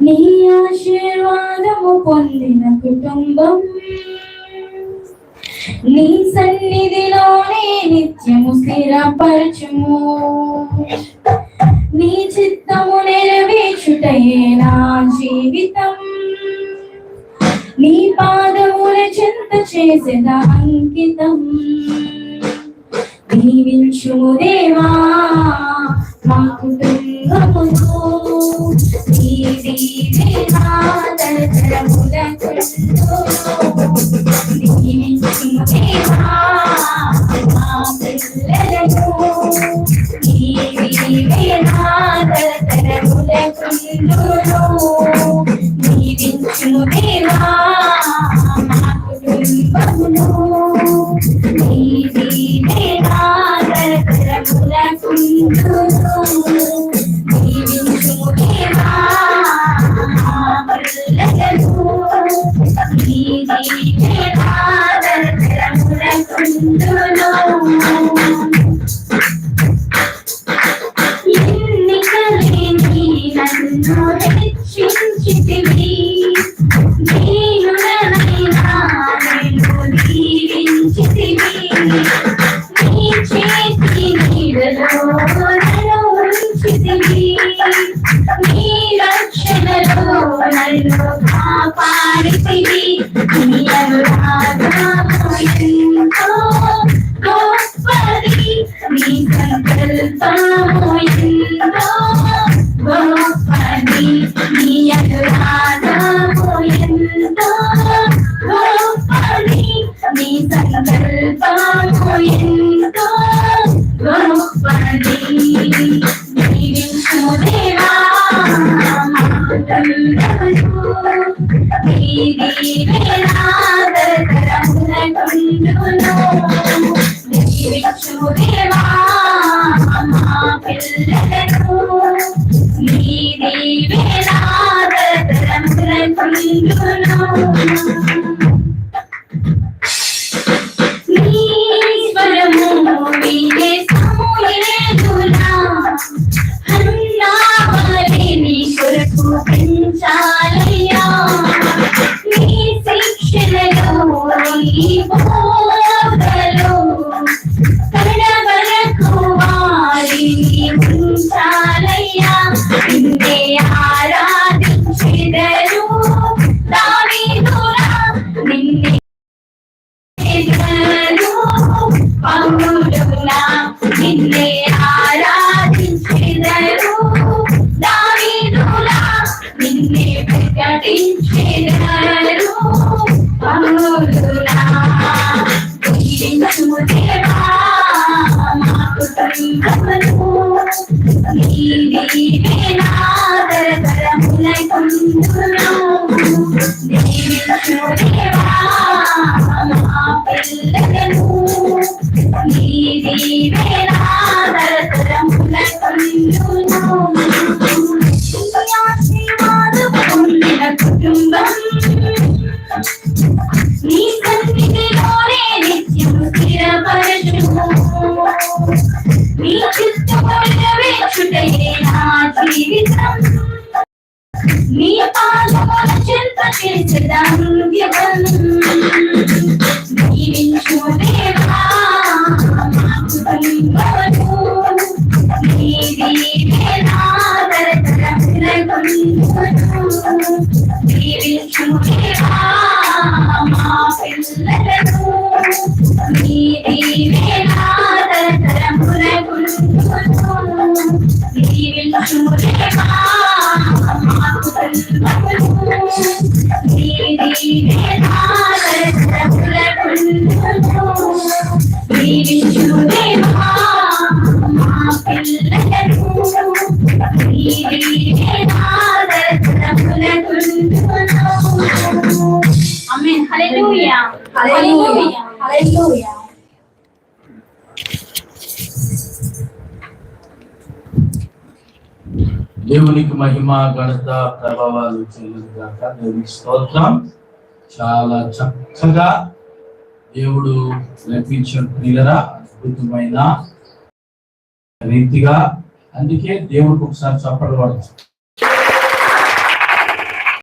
నీ ఆశీర్వాదము పొందిన కుటుంబం నీ సన్నిధిలోనే నిత్యము స్థిరపరచుము. నీ చిత్తము నెరవేర్చుటయే నా జీవితం. నీ పాదముల చెంత చేసిన అంకితం. దీవించుము దేవా మా కుటుంబమును. నీ దీవెన తరతరములకు. దీవించుము దేవా మా పిల్లలను. నీ దీవెన తరతరములకు. దీవించుము దేవా మా కుటుంబమును. నీ దీవెన తరతరములకు. దీవించుము దేవా మా పిల్లలను. నీ దీవెన తరతరములకు. ఎన్నికలేని నన్ను రక్షించితివి. దీనులనైనా నిన్ను దీవించితివి. నీ చేతి నీడలో నన్ను ఉంచితివి. నీ రక్షణలో నన్ను కాపాడితివి. నీ అనురాగము ఎంతో గొప్పది. నీ సంకల్పము ఎంతో గొప్పది. నీ అనురాగము ఎంతో గొప్పది. నీ సంకల్పము ఎంతో గొప్పది. దీవించుము దేవా మా కుటుంబమును. నీ దీవెన తరతరములకు. దీవించుము దేవా మా పిల్లలను. నీ దీవెన తరతరములకు. నీ స్వరము వినే సమూయేలులా హన్నా వలె నీ కొరకు పెంచాలయ్యా. నీ శిక్షణలో నీ బోధలో కడవరకు వారిని ఉంచాలయ్యా. నిన్నే ఆరాధించెదరు దావీదులా. నిన్నే పౌలులా. నిన్నే ఆరాధించెదరు దావీదులా. నిన్నే ప్రకటించెదరు పౌలులా. దీవించుము దేవా మా కుటుంబమును. నీ దీవెన తరతరములకు. దీవించుము దేవా మా పిల్లలను. నీ దీవెన తరతరములకు. ఆశీర్వాదము పొందిన కుటుంబం నీ సన్నిధిలోనే నిత్యము స్థిరపరచుము. నీ చిత్తము నెరవేర్చుటయే నా జీవితం. నీ పాదముల చెంత చేసిన అంకితం. దీవించుము దేవా మా కుటుంబమును. నీ దీవెన తరతరములకు. దీవించుము దేవా మా పిల్లలను. నీ దీవెన తరతరములకు. దీవించుము దేవా మా కుటుంబమును. నీ దీవెన తరతరములకు. దీవించుము దేవా మా పిల్లలను. నీ దీవెన తరతరములకు. ఆమేన్. హల్లెలూయా హల్లెలూయా హల్లెలూయా. దేవునికి మహిమ ఘనత ప్రభావాలు చెల్లించాక దేవునికి స్తోత్రం. చాలా చక్కగా దేవుడు నడిపించిన ప్రియులరా అద్భుతమైన రీతిగా. అందుకే దేవుడికి ఒకసారి చప్పట్లు పడతాం.